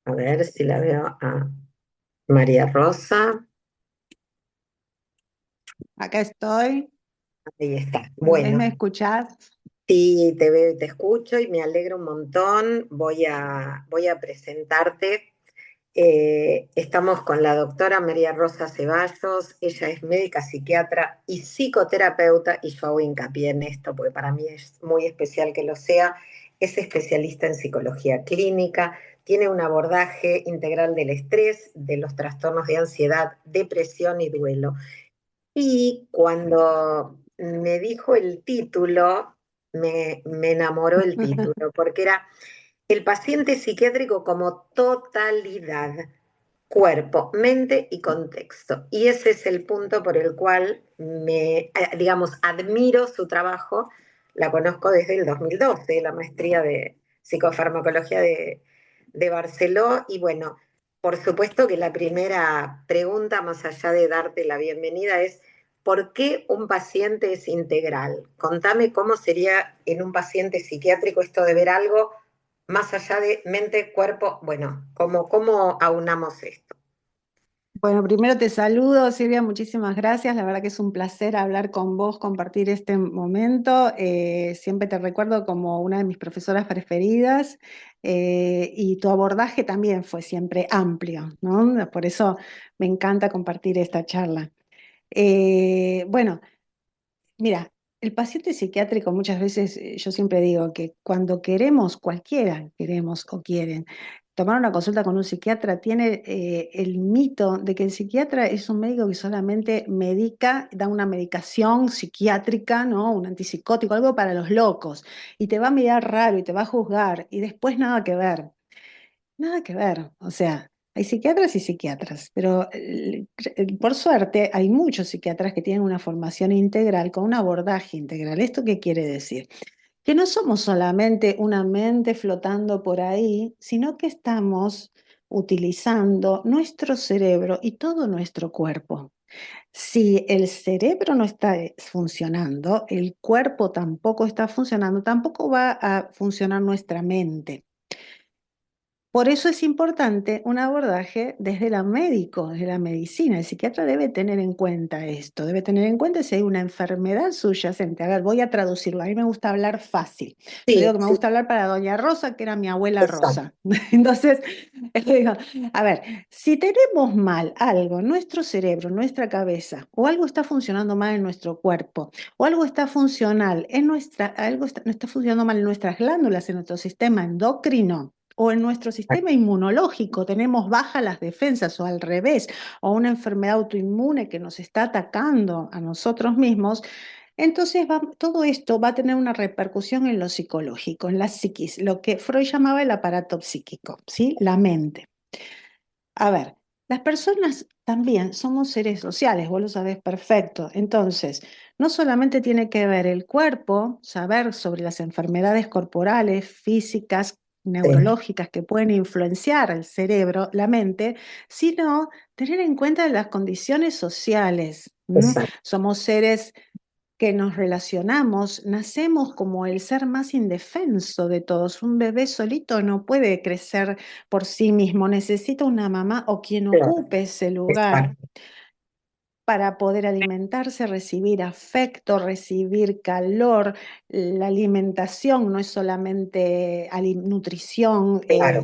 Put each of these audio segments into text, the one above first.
A ver si la veo a María Rosa. Acá estoy. Ahí está. ¿Me ves? Bueno, ¿Me escuchás? sí, te veo y te escucho y me alegro un montón. Voy a presentarte. Estamos con la doctora María Rosa Ceballos. Ella es médica, psiquiatra y psicoterapeuta, y yo hago hincapié en esto porque para mí es muy especial que lo sea. Es especialista en psicología clínica, tiene un abordaje integral del estrés, de los trastornos de ansiedad, depresión y duelo. Y cuando me dijo el título, me enamoró el título, porque era el paciente psiquiátrico como totalidad, cuerpo, mente y contexto. Y ese es el punto por el cual digamos, admiro su trabajo. La conozco desde el 2012, la maestría de psicofarmacología de Barceló. Y bueno, por supuesto que la primera pregunta, más allá de darte la bienvenida, es ¿por qué un paciente es integral? Contame cómo sería en un paciente psiquiátrico esto de ver algo más allá de mente, cuerpo. Bueno, ¿cómo aunamos esto? Bueno, primero te saludo, Silvia, muchísimas gracias. La verdad que es un placer hablar con vos, compartir este momento. Siempre te recuerdo como una de mis profesoras preferidas, y tu abordaje también fue siempre amplio, ¿no? Por eso me encanta compartir esta charla. Bueno. Mira, el paciente psiquiátrico muchas veces, yo siempre digo que cuando queremos, cualquiera queremos o quieren, tomar una consulta con un psiquiatra, tiene el mito de que el psiquiatra es un médico que solamente medica, da una medicación psiquiátrica, ¿no? Un antipsicótico, algo para los locos, y te va a mirar raro y te va a juzgar, y después nada que ver. Nada que ver, o sea, hay psiquiatras y psiquiatras, pero por suerte hay muchos psiquiatras que tienen una formación integral con un abordaje integral. ¿Esto qué quiere decir? Que no somos solamente una mente flotando por ahí, sino que estamos utilizando nuestro cerebro y todo nuestro cuerpo. Si el cerebro no está funcionando, el cuerpo tampoco está funcionando, tampoco va a funcionar nuestra mente. Por eso es importante un abordaje desde la médico, desde la medicina. El psiquiatra debe tener en cuenta esto, debe tener en cuenta si hay una enfermedad subyacente. A ver, voy a traducirlo. A mí me gusta hablar fácil. Yo Sí, digo que me sí, gusta hablar para Doña Rosa, que era mi abuela exacto. Rosa. Entonces, le digo, a ver, si tenemos mal algo en nuestro cerebro, en nuestra cabeza, o algo está funcionando mal en nuestro cuerpo, o algo está funcional en no está funcionando mal en nuestras glándulas, en nuestro sistema endocrino, o en nuestro sistema inmunológico tenemos bajas las defensas o al revés, o una enfermedad autoinmune que nos está atacando a nosotros mismos, entonces todo esto va a tener una repercusión en lo psicológico, en la psiquis, lo que Freud llamaba el aparato psíquico, ¿sí? La mente. A ver, las personas también somos seres sociales, vos lo sabés perfecto. Entonces, no solamente tiene que ver el cuerpo, saber sobre las enfermedades corporales, físicas, Sí, neurológicas que pueden influenciar el cerebro, la mente, sino tener en cuenta las condiciones sociales. ¿M? exacto. Somos seres que nos relacionamos, nacemos como el ser más indefenso de todos. Un bebé solito no puede crecer por sí mismo, necesita una mamá o quien Claro, ocupe ese lugar exacto. para poder alimentarse, recibir afecto, recibir calor. La alimentación no es solamente nutrición Claro.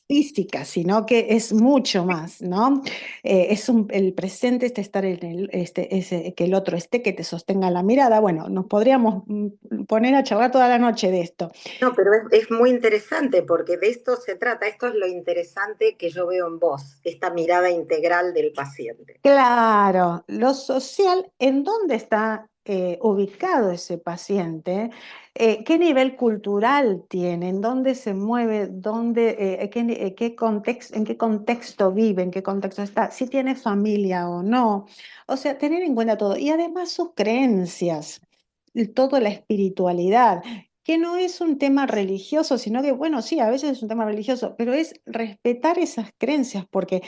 física, sino que es mucho más, ¿no? El presente, este estar en que el otro esté, que te sostenga la mirada. Bueno, nos podríamos poner a charlar toda la noche de esto. No, pero es muy interesante porque de esto se trata. Esto es lo interesante que yo veo en vos, esta mirada integral del paciente. Claro, lo social, ¿en dónde está ubicado ese paciente? ¿Qué nivel cultural tiene? ¿En dónde se mueve? ¿En qué contexto vive? ¿En qué contexto está? Si tiene familia o no. O sea, tener en cuenta todo. Y además sus creencias, y toda la espiritualidad. que no es un tema religioso, sino que, bueno, sí, a veces es un tema religioso, pero es respetar esas creencias, porque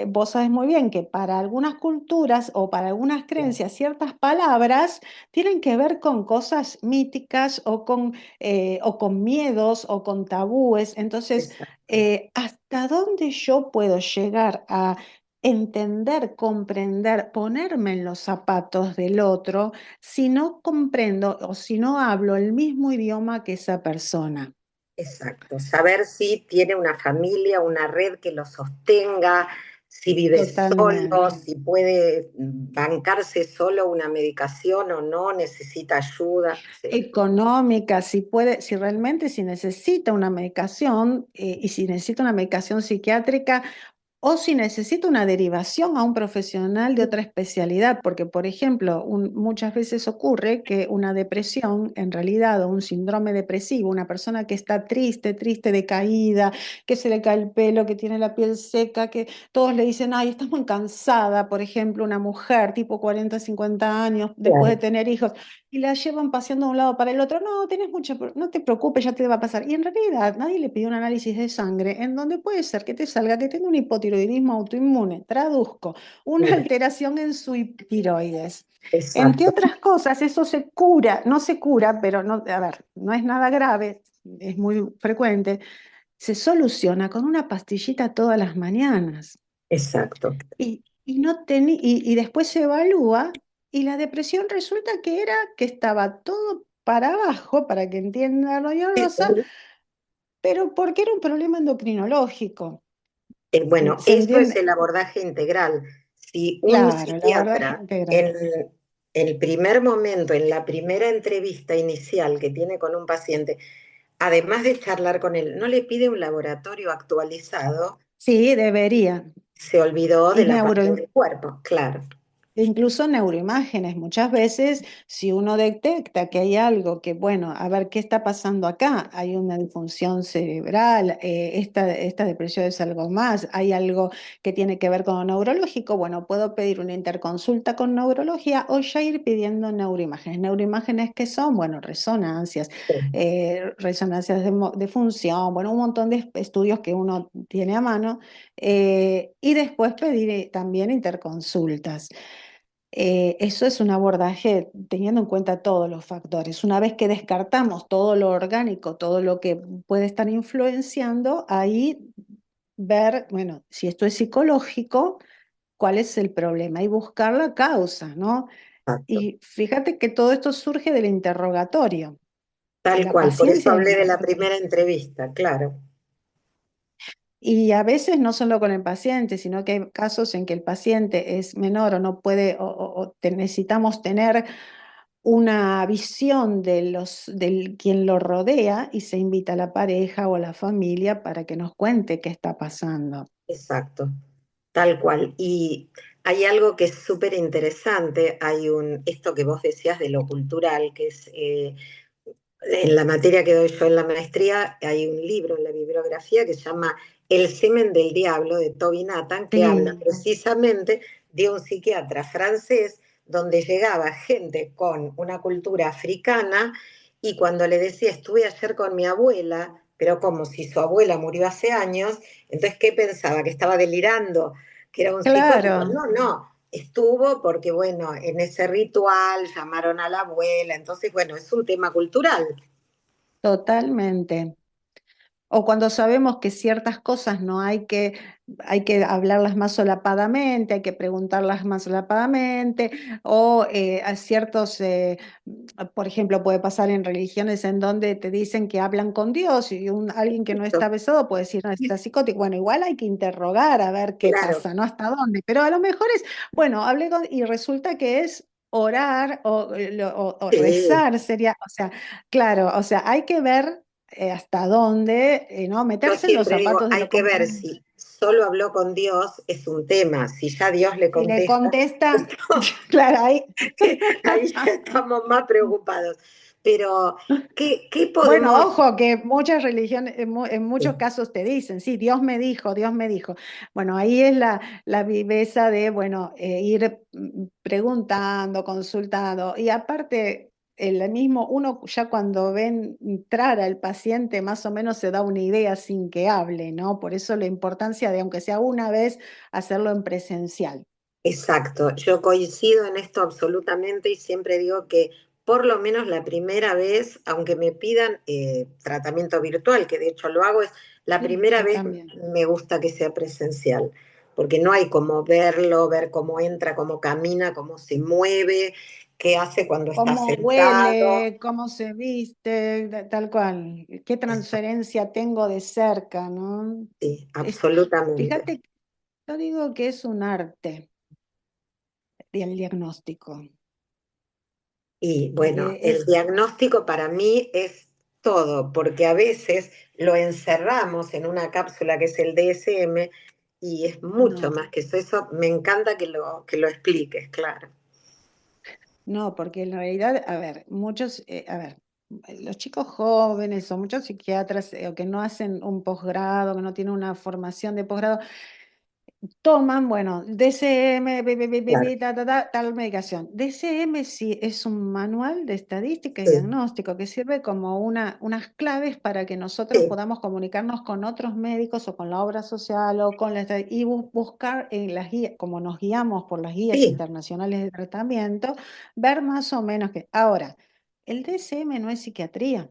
vos sabes muy bien que para algunas culturas o para algunas creencias, ciertas palabras tienen que ver con cosas míticas o con miedos o con tabúes. Entonces, Exacto, ¿hasta dónde yo puedo llegar a entender, comprender, ponerme en los zapatos del otro si no comprendo o si no hablo el mismo idioma que esa persona? exacto. Saber si tiene una familia, una red que lo sostenga, si vive solo, Totalmente. si puede bancarse solo una medicación o no, necesita ayuda. Sí, Económica, si puede, si realmente si necesita una medicación y si necesita una medicación psiquiátrica, o si necesita una derivación a un profesional de otra especialidad, porque, por ejemplo, muchas veces ocurre que una depresión, en realidad, o un síndrome depresivo, una persona que está triste, triste, decaída, que se le cae el pelo, que tiene la piel seca, que todos le dicen, ay, estás muy cansada, por ejemplo, una mujer tipo 40, 50 años, después de claro, tener hijos, y la llevan paseando de un lado para el otro, no, tenés mucho, no te preocupes, ya te va a pasar. Y en realidad nadie le pidió un análisis de sangre en donde puede ser que te salga que tenga un hipotiroidismo autoinmune, traduzco, una mira, alteración en su tiroides. Entre exacto. otras cosas, eso se cura, no se cura, pero no, a ver, no es nada grave, es muy frecuente, se soluciona con una pastillita todas las mañanas. Exacto. Y después se evalúa y la depresión resulta que era que estaba todo para abajo, para que entienda doña Rosa, pero porque era un problema endocrinológico. Bueno, ¿Se eso es entiende? el abordaje integral. Si un Claro, el abordaje psiquiatra integral. en el primer momento, en la primera entrevista inicial que tiene con un paciente, además de charlar con él, no le pide un laboratorio actualizado, Sí, debería. se olvidó de Y la parte del cuerpo, claro. incluso neuroimágenes, muchas veces si uno detecta que hay algo que, bueno, a ver qué está pasando acá, hay una disfunción cerebral, esta depresión es algo más, hay algo que tiene que ver con lo neurológico, bueno, puedo pedir una interconsulta con neurología o ya ir pidiendo neuroimágenes. ¿Neuroimágenes qué son? Bueno, Sí, resonancias de función, bueno, un montón de estudios que uno tiene a mano y después pedir también interconsultas. Eso es un abordaje teniendo en cuenta todos los factores. Una vez que descartamos todo lo orgánico, todo lo que puede estar influenciando, ahí ver, bueno, si esto es psicológico, cuál es el problema y buscar la causa, ¿no? exacto. Y fíjate que todo esto surge del interrogatorio, de Tal la cual, por eso paciencia del hablé de la interrogatorio. primera entrevista, claro. Y a veces no solo con el paciente, sino que hay casos en que el paciente es menor o no puede, necesitamos tener una visión del quien lo rodea y se invita a la pareja o a la familia para que nos cuente qué está pasando. Exacto, tal cual. Y hay algo que es súper interesante, esto que vos decías de lo cultural, que es, en la materia que doy yo en la maestría, hay un libro en la bibliografía que se llama El semen del diablo de Toby Nathan, que habla Sí, precisamente de un psiquiatra francés donde llegaba gente con una cultura africana y cuando le decía, estuve ayer con mi abuela, pero como si su abuela murió hace años, entonces, ¿qué pensaba? ¿Que estaba delirando? ¿Que era un psicótico? claro, No, no, estuvo porque, bueno, en ese ritual llamaron a la abuela, entonces, bueno, es un tema cultural. totalmente. O cuando sabemos que ciertas cosas no hay que hablarlas más solapadamente, hay que preguntarlas más solapadamente, o a ciertos, por ejemplo, puede pasar en religiones en donde te dicen que hablan con Dios y alguien que no está besado puede decir, no, está psicótico. Bueno, igual hay que interrogar a ver qué Claro, pasa, ¿no? Hasta dónde. Pero a lo mejor es, bueno, y resulta que es orar o sí. rezar, sería, o sea, claro, o sea, hay que ver hasta dónde, ¿no? Yo Meterse en los siempre digo, zapatos de hay lo que ver comprende. si solo habló con Dios, es un tema. Si ya Dios le Si le contesta, contesta, claro, ahí. ahí ya estamos más preocupados. Pero, ¿qué Bueno, podemos? ojo, que muchas religiones, en muchos Sí, casos te dicen, sí, Dios me dijo, Dios me dijo. Bueno, ahí es la viveza de, bueno, ir preguntando, consultando. Y aparte, el mismo, uno ya cuando ven entrar al paciente más o menos se da una idea sin que hable, ¿no? Por eso la importancia de, aunque sea una vez, hacerlo en presencial. Exacto, yo coincido en esto absolutamente y siempre digo que por lo menos la primera vez, aunque me pidan tratamiento virtual, que de hecho lo hago, es la Sí, primera yo vez también. me gusta que sea presencial, porque no hay como verlo, ver cómo entra, cómo camina, cómo se mueve, qué hace cuando está Cómo sentado. huele, cómo se viste, tal cual. Qué transferencia tengo de cerca, ¿no? Sí, Es, absolutamente. fíjate, yo digo que es un arte el diagnóstico, Y bueno, porque el es, diagnóstico para mí es todo, porque a veces lo encerramos en una cápsula que es el DSM y es mucho no, más que eso. Eso me encanta que lo expliques, claro. no, porque en realidad, a ver, muchos, a ver, los chicos jóvenes o muchos psiquiatras o que no hacen un posgrado, que no tienen una formación de posgrado, toman, bueno, DCM, Claro, tal medicación. DCM sí es un manual de estadística y sí, diagnóstico que sirve como unas claves para que nosotros sí, podamos comunicarnos con otros médicos o con la obra social o con y buscar en las guías, como nos guiamos por las guías sí. internacionales de tratamiento, ver más o menos que. Ahora, el DCM no es psiquiatría,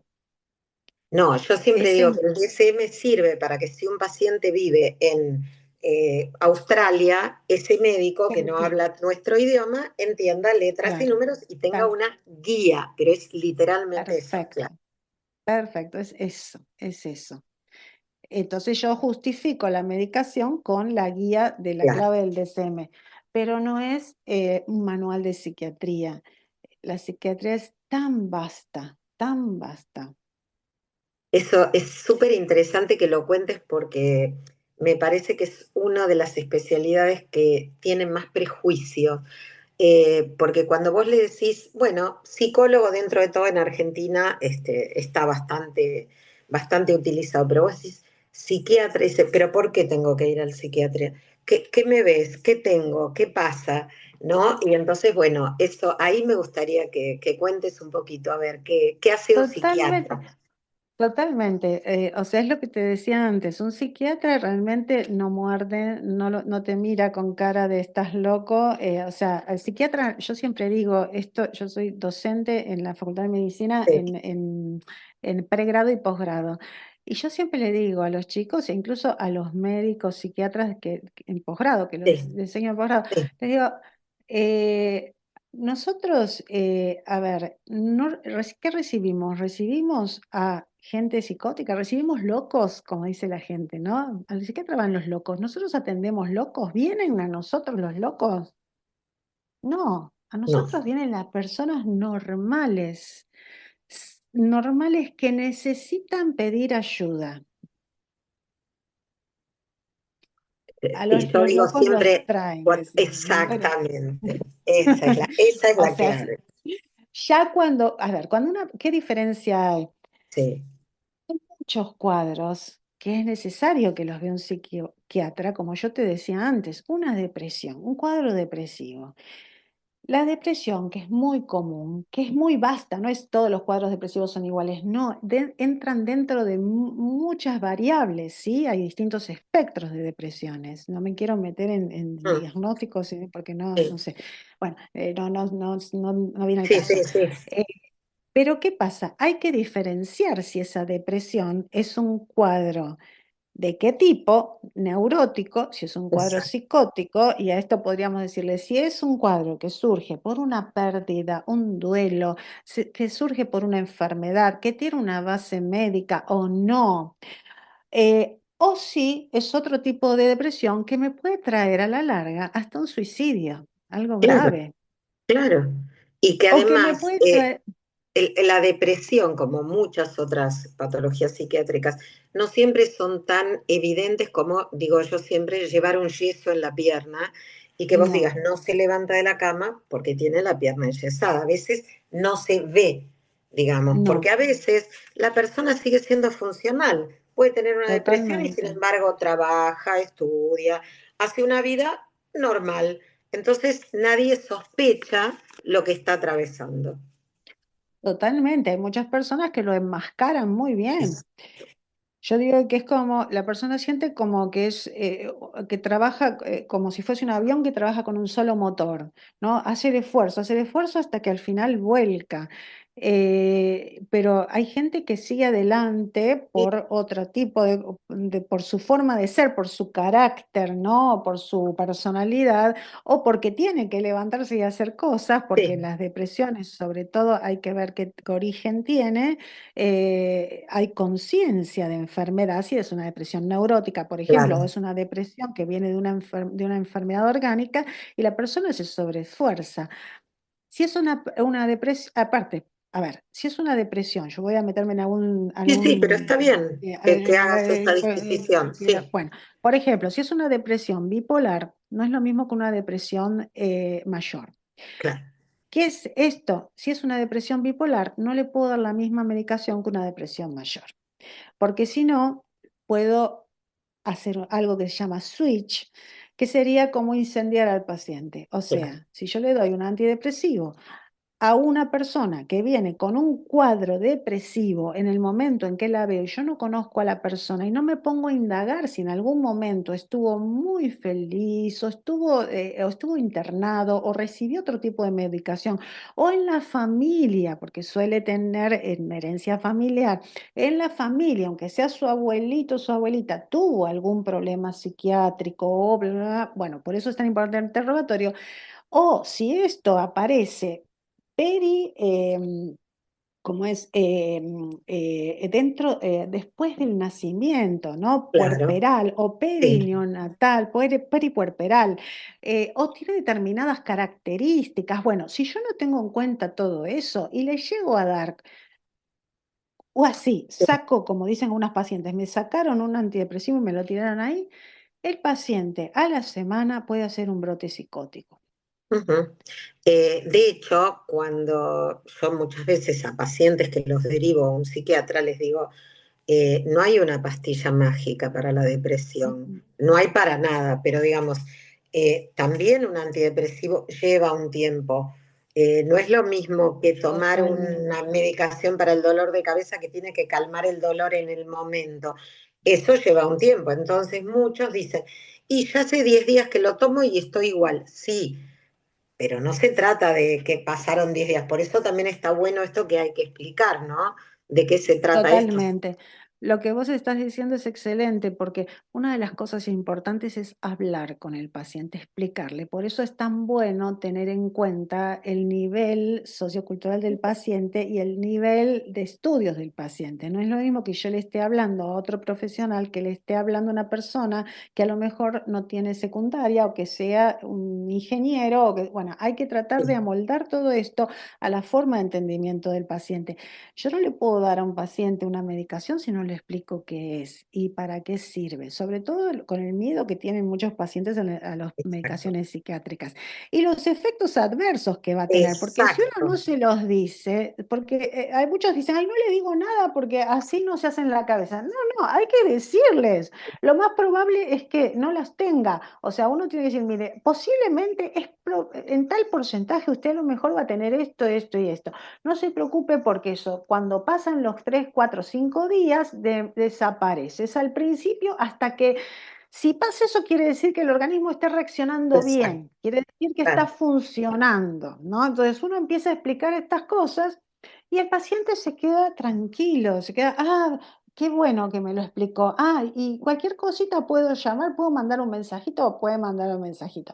No, yo siempre es digo que el DSM sirve para que si un paciente vive en Australia, ese médico que no habla nuestro idioma entienda letras y claro, números y tenga per- una guía, pero es literalmente eso, claro, perfecto. Perfecto, es eso, es eso. Entonces yo justifico la medicación con la guía de la claro. clave del DSM, pero no es un manual de psiquiatría. La psiquiatría es tan vasta, tan vasta. Eso es súper interesante que lo cuentes porque me parece que es una de las especialidades que tienen más prejuicio. Porque cuando vos le decís, bueno, psicólogo dentro de todo en Argentina está bastante utilizado, pero vos decís psiquiatra y dice, pero ¿por qué tengo que ir al psiquiatra? ¿Qué me ves? ¿Qué tengo? ¿Qué pasa? ¿No? Y entonces, bueno, eso ahí me gustaría que cuentes un poquito, a ver, ¿qué hace un Totalmente. psiquiatra? Totalmente, o sea, es lo que te decía antes, un psiquiatra realmente no muerde, no te mira con cara de estás loco, o sea, al psiquiatra, yo siempre digo, esto, yo soy docente en la Facultad de Medicina Sí, en pregrado y posgrado, y yo siempre le digo a los chicos, e incluso a los médicos psiquiatras en posgrado, que los sí, enseño en posgrado, sí. les digo, eh, nosotros, a ver, ¿qué recibimos? Recibimos a gente psicótica, recibimos locos, como dice la gente, ¿no? Al psiquiatra van los locos. ¿Nosotros atendemos locos? ¿Vienen a nosotros los locos? No, a No. nosotros vienen las personas normales, normales que necesitan pedir ayuda. A Y yo los digo locos los siempre, traen, decimos, ¿no? Pero, exactamente, esa es o la sea, clave. ya cuando, a ver, ¿qué diferencia hay? Sí, Muchos cuadros que es necesario que los vea un psiquiatra, como yo te decía antes, una depresión, un cuadro depresivo. La depresión, que es muy común, que es muy vasta, no es todos los cuadros depresivos son iguales, no, entran dentro de muchas variables, ¿sí? Hay distintos espectros de depresiones. No me quiero meter en mm, diagnósticos porque no, sí, no sé. Bueno, no viene al sí, caso. sí, sí, Eh, pero ¿qué pasa? Hay que diferenciar si esa depresión es un cuadro de qué tipo, neurótico, si es un cuadro exacto. psicótico, y a esto podríamos decirle, si es un cuadro que surge por una pérdida, un duelo, que surge por una enfermedad, que tiene una base médica o no, o si es otro tipo de depresión que me puede traer a la larga hasta un suicidio, algo Claro, grave, claro. Y que o que me además puede traer, la depresión, como muchas otras patologías psiquiátricas, no siempre son tan evidentes como, digo yo siempre, llevar un yeso en la pierna y que vos digas, no, no se levanta de la cama porque tiene la pierna enyesada. A veces no se ve, digamos, porque no, a veces la persona sigue siendo funcional. Puede tener una depresión y sin totalmente. embargo trabaja, estudia, hace una vida normal. Entonces nadie sospecha lo que está atravesando. Totalmente, hay muchas personas que lo enmascaran muy bien. Exacto. Yo digo que es como, la persona siente como que es, que trabaja como si fuese un avión que trabaja con un solo motor, ¿no? Hace el esfuerzo hasta que al final vuelca. Pero hay gente que sigue adelante Sí, por otro tipo por su forma de ser, por su carácter, ¿no? Por su personalidad, o porque tiene que levantarse y hacer cosas, porque sí, las depresiones, sobre todo, hay que ver qué origen tiene. Hay conciencia de enfermedad, si es una depresión neurótica, por ejemplo, o claro. es una depresión que viene de una enfermedad orgánica y la persona se sobreesfuerza. Si es una depresión, aparte, a ver, si es una depresión, yo voy a meterme en Sí, sí, pero está bien que hagas esa distinción. Sí, bueno, por ejemplo, si es una depresión bipolar, no es lo mismo que una depresión mayor. claro. ¿Qué es esto? Si es una depresión bipolar, no le puedo dar la misma medicación que una depresión mayor, porque si no, puedo hacer algo que se llama switch, que sería como incendiar al paciente. O Claro. sea, si yo le doy un antidepresivo a una persona que viene con un cuadro depresivo en el momento en que la veo y yo no conozco a la persona y no me pongo a indagar si en algún momento estuvo muy feliz o estuvo internado o recibió otro tipo de medicación o en la familia, porque suele tener herencia familiar, en la familia, aunque sea su abuelito o su abuelita, tuvo algún problema psiquiátrico o bla, bla, bla, bueno, por eso es tan importante el interrogatorio. O si esto aparece peri, como es después del nacimiento, ¿no? Claro, Puerperal o sí. perinatal, peripuerperal, o tiene determinadas características. Bueno, si yo no tengo en cuenta todo eso y le llego a dar, o así, saco, como dicen unas pacientes, me sacaron un antidepresivo y me lo tiraron ahí, el paciente a la semana puede hacer un brote psicótico. Ujú. De hecho, cuando yo muchas veces a pacientes que los derivo a un psiquiatra les digo, no hay una pastilla mágica para la depresión, Mm, no hay para nada, pero digamos, también un antidepresivo lleva un tiempo. No es lo mismo que tomar totalmente. una medicación para el dolor de cabeza que tiene que calmar el dolor en el momento. Eso lleva un tiempo. Entonces muchos dicen, y ya hace 10 días que lo tomo y estoy igual. Sí, pero no se trata de que pasaron 10 días. Por eso también está bueno esto que hay que explicar, ¿no? ¿De qué se trata esto? Totalmente. Lo que vos estás diciendo es excelente porque una de las cosas importantes es hablar con el paciente, explicarle. Por eso es tan bueno tener en cuenta el nivel sociocultural del paciente y el nivel de estudios del paciente. No es lo mismo que yo le esté hablando a otro profesional que le esté hablando a una persona que a lo mejor no tiene secundaria o que sea un ingeniero. O que, bueno, hay que tratar de Sí, amoldar todo esto a la forma de entendimiento del paciente. Yo no le puedo dar a un paciente una medicación si no le explico qué es y para qué sirve, sobre todo con el miedo que tienen muchos pacientes a las exacto. medicaciones psiquiátricas y los efectos adversos que va a tener, porque si uno no Exacto. se los dice, porque hay muchos que dicen, ay, no le digo nada porque así no se hace en la cabeza. No, no, hay que decirles. Lo más probable es que no las tenga. O sea, uno tiene que decir, mire, posiblemente en tal porcentaje usted a lo mejor va a tener esto, esto y esto. No se preocupe porque eso, cuando pasan los 3, 4, 5 días, desaparece. Es al principio hasta que, si pasa eso, quiere decir que el organismo está reaccionando Exacto. bien, quiere decir que está Claro. funcionando, ¿no? Entonces uno empieza a explicar estas cosas y el paciente se queda tranquilo, se queda, ah, qué bueno que me lo explicó. Ah, y cualquier cosita puedo llamar, puedo mandar un mensajito o puede mandar un mensajito.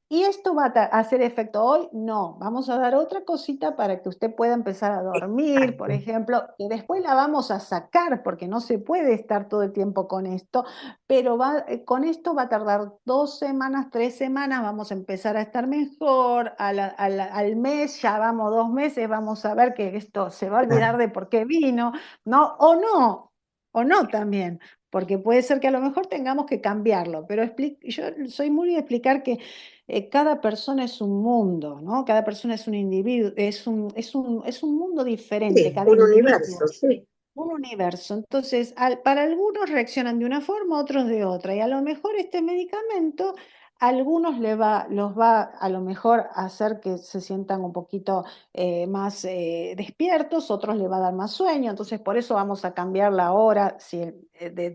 ¿Y esto va a hacer efecto hoy? No, vamos a dar otra cosita para que usted pueda empezar a dormir, por Exacto. ejemplo, que después la vamos a sacar porque no se puede estar todo el tiempo con esto, pero con esto va a tardar 2 semanas, 3 semanas, vamos a empezar a estar mejor, al mes, ya vamos 2 meses, vamos a ver que esto se va a olvidar Claro. de por qué vino, ¿no? O no también. Porque puede ser que a lo mejor tengamos que cambiarlo, pero yo soy muy de explicar que cada persona es un mundo, ¿no? Cada persona es un individuo, es un mundo diferente, Sí, cada un universo, individuo, sí. un universo. Entonces, para algunos reaccionan de una forma, otros de otra, y a lo mejor este medicamento Algunos los va a lo mejor a hacer que se sientan un poquito más despiertos, otros le va a dar más sueño, entonces por eso vamos a cambiar la hora de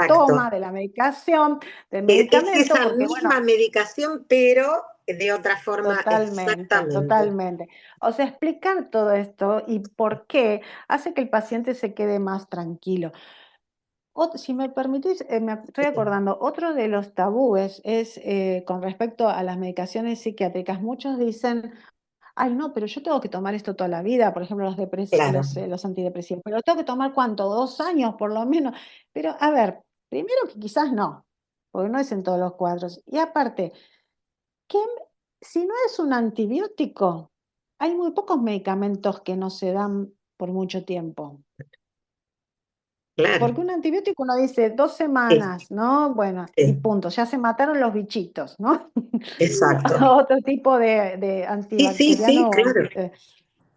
toma Exacto. de la medicación, del Es medicamento, esa porque bueno, misma medicación, pero de otra forma, totalmente, exactamente. totalmente. O sea, explicar todo esto y por qué hace que el paciente se quede más tranquilo. Si me permitís, me estoy Sí, acordando, otro de los tabúes es con respecto a las medicaciones psiquiátricas. Muchos dicen, ay, no, pero yo tengo que tomar esto toda la vida, por ejemplo, claro, los antidepresivos, pero tengo que tomar ¿cuánto? 2 años por lo menos. Pero a ver, primero que quizás no, porque no es en todos los cuadros. Y aparte, ¿qué, si no es un antibiótico, hay muy pocos medicamentos que no se dan por mucho tiempo. claro. Porque un antibiótico uno dice 2 semanas, Sí, ¿no? Bueno, y sí, punto, ya se mataron los bichitos, ¿no? exacto. Otro tipo de Sí, sí, sí, antibacteriano claro.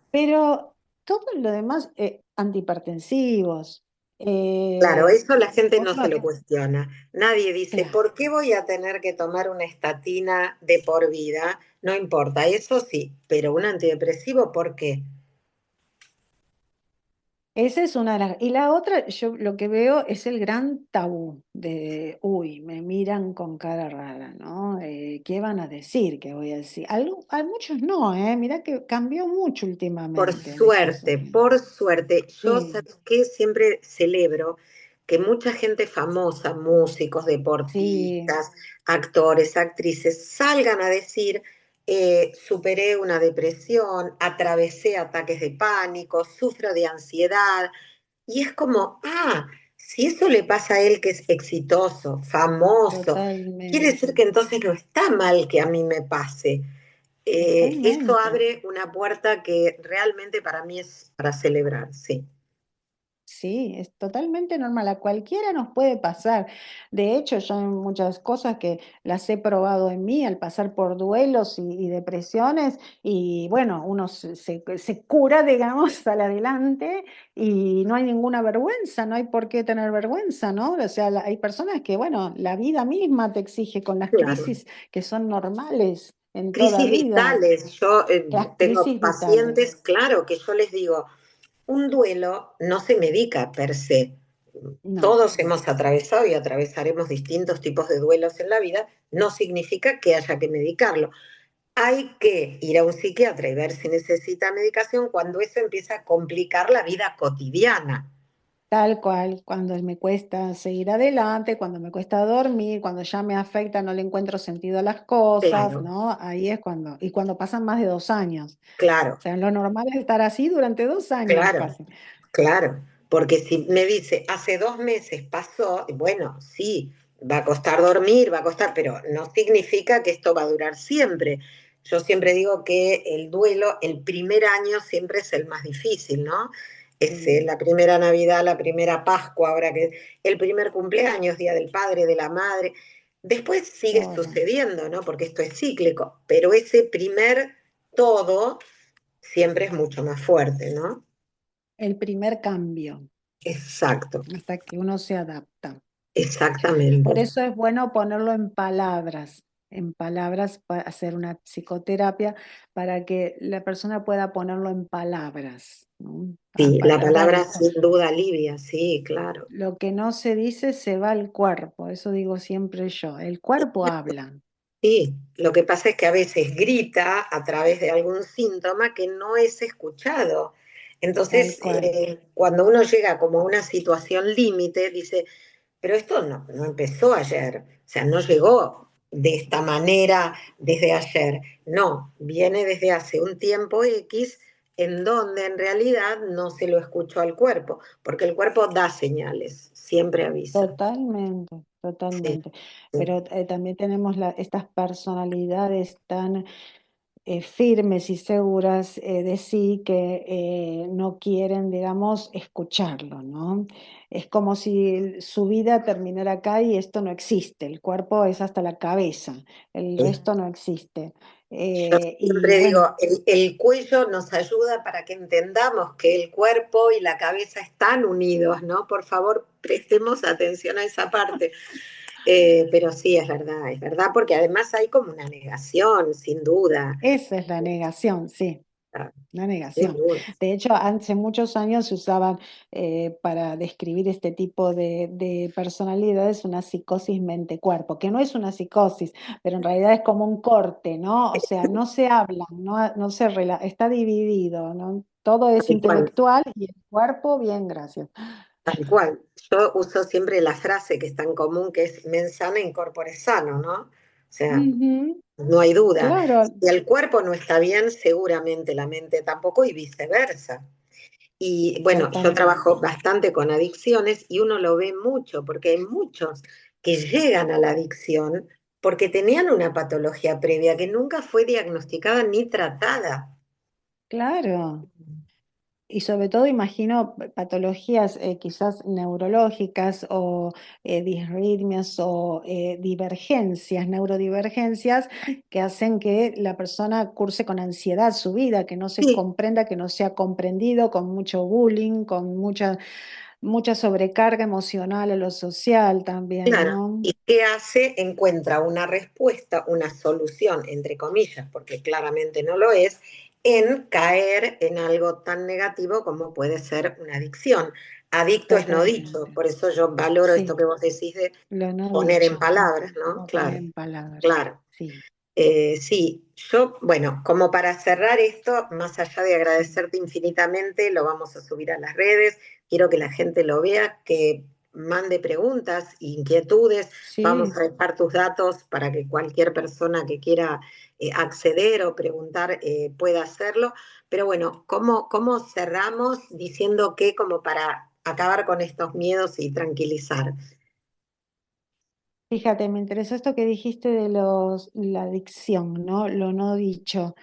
pero todo lo demás, antihipertensivos, Claro, eso la gente no se otro, lo cuestiona. Nadie dice, claro. ¿por qué voy a tener que tomar una estatina de por vida? No importa, eso sí, pero un antidepresivo, ¿por qué? Esa es una de las. Y la otra, yo lo que veo es el gran tabú uy, me miran con cara rara, ¿no? ¿Qué van a decir? ¿Qué voy a decir? A muchos no, ¿eh? Mirá que cambió mucho últimamente en estos años. Por suerte, yo, Sí, ¿sabes qué? Siempre celebro que mucha gente famosa, músicos, sí, deportistas, actores, actrices, salgan a decir, superé una depresión, atravesé ataques de pánico, sufro de ansiedad, y es como, si eso le pasa a él que es exitoso, famoso, quiere decir totalmente, que entonces no está mal que a mí me pase. Eso totalmente. abre una puerta que realmente para mí es para celebrar, sí. Sí, es totalmente normal, a cualquiera nos puede pasar. De hecho, yo hay muchas cosas que las he probado en mí al pasar por duelos y depresiones y bueno, uno se cura, digamos, sale adelante y no hay ninguna vergüenza, no hay por qué tener vergüenza, ¿no? O sea, hay personas que, bueno, la vida misma te exige con las Claro. crisis que son normales en toda Crisis vida, vitales, yo las tengo crisis pacientes, vitales. claro, que yo les digo, un duelo no se medica per se. No, Todos hemos atravesado y atravesaremos distintos tipos de duelos en la vida, no significa que haya que medicarlo. Hay que ir a un psiquiatra y ver si necesita medicación cuando eso empieza a complicar la vida cotidiana. tal cual, cuando me cuesta seguir adelante, cuando me cuesta dormir, cuando ya me afecta, no le encuentro sentido a las cosas, Claro, ¿no? Ahí es y cuando pasan más de 2 años. claro, O sea, lo normal es estar así durante 2 años claro, casi. claro. Porque si me dice, hace 2 meses pasó, bueno, sí, va a costar dormir, va a costar, pero no significa que esto va a durar siempre. Yo siempre digo que el duelo, el primer año siempre es el más difícil, ¿no? Es Sí, la primera Navidad, la primera Pascua, ahora que el primer cumpleaños, Día del Padre, de la Madre. Después sigue todo. sucediendo, ¿no? Porque esto es cíclico, pero ese primer todo siempre es mucho más fuerte, ¿no? El primer cambio, Exacto, hasta que uno se adapta. Por exactamente. eso es bueno ponerlo en palabras, para hacer una psicoterapia para que la persona pueda ponerlo en palabras, ¿no? A Sí, la palabras palabra sin duda alivia, sí, claro. lo que no se dice se va al cuerpo, eso digo siempre yo, el cuerpo habla, Sí, lo que pasa es que a veces grita a través de algún síntoma que no es escuchado. tal Entonces, cual, cuando uno llega como a una situación límite, dice, pero esto no empezó ayer, o sea, no llegó de esta manera desde ayer, no, viene desde hace un tiempo X en donde en realidad no se lo escuchó al cuerpo, porque el cuerpo da señales, siempre avisa. totalmente, Sí, totalmente. sí, Pero también tenemos estas personalidades tan firmes y seguras de sí que no quieren, digamos, escucharlo, ¿no? Es como si su vida terminara acá y esto no existe, el cuerpo es hasta la cabeza, el sí. resto no existe. Yo Y siempre bueno, digo, el cuello nos ayuda para que entendamos que el cuerpo y la cabeza están unidos, ¿no? Por favor, prestemos atención a esa parte. Pero sí, es verdad, porque además hay como una negación, sin duda. Esa es la negación, sí. Ah, La sin negación. duda. De hecho, hace muchos años se usaban para describir este tipo de personalidades una psicosis mente-cuerpo, que no es una psicosis, pero en realidad es como un corte, ¿no? O sea, no se hablan, no se está dividido, ¿no? Todo es Tal cual, intelectual y el cuerpo, bien, gracias. tal cual. Yo uso siempre la frase que es tan común, que es mens sana in corpore sano, ¿no? O sea, Ujú, no hay duda. claro, Si el cuerpo no está bien, seguramente la mente tampoco y viceversa. Y bueno, yo totalmente. trabajo bastante con adicciones y uno lo ve mucho, porque hay muchos que llegan a la adicción porque tenían una patología previa que nunca fue diagnosticada ni tratada. Claro. Y sobre todo imagino patologías quizás neurológicas o disritmias o divergencias, neurodivergencias que hacen que la persona curse con ansiedad su vida, que no se Sí, comprenda, que no sea comprendido, con mucho bullying, con mucha sobrecarga emocional a lo social también, claro. ¿no? ¿Y qué hace? Encuentra una respuesta, una solución, entre comillas, porque claramente no lo es, en caer en algo tan negativo como puede ser una adicción. Adicto es no dicho, Totalmente. por eso yo valoro esto Sí, que vos decís de lo no poner en dicho, palabras, ¿no? no poner Claro, en palabras. claro. Sí, Sí, yo, bueno, como para cerrar esto, más allá de sí. agradecerte infinitamente, lo vamos a subir a las redes, quiero que la gente lo vea, que mande preguntas, inquietudes, vamos Sí. a dejar tus datos para que cualquier persona que quiera acceder o preguntar pueda hacerlo, pero bueno, ¿cómo cerramos diciendo que como para acabar con estos miedos y tranquilizar? Fíjate, me interesó esto que dijiste de la adicción, ¿no? Lo no dicho.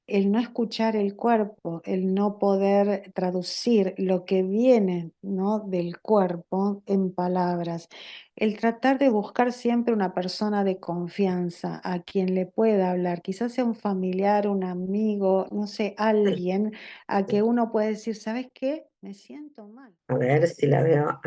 El no escuchar el cuerpo, el no poder traducir lo que viene, ¿no? del cuerpo en palabras. El tratar de buscar siempre una persona de confianza a quien le pueda hablar, quizás sea un familiar, un amigo, no sé, Sí, alguien a que sí. uno puede decir, ¿sabes qué? Me siento mal. A ver si la veo.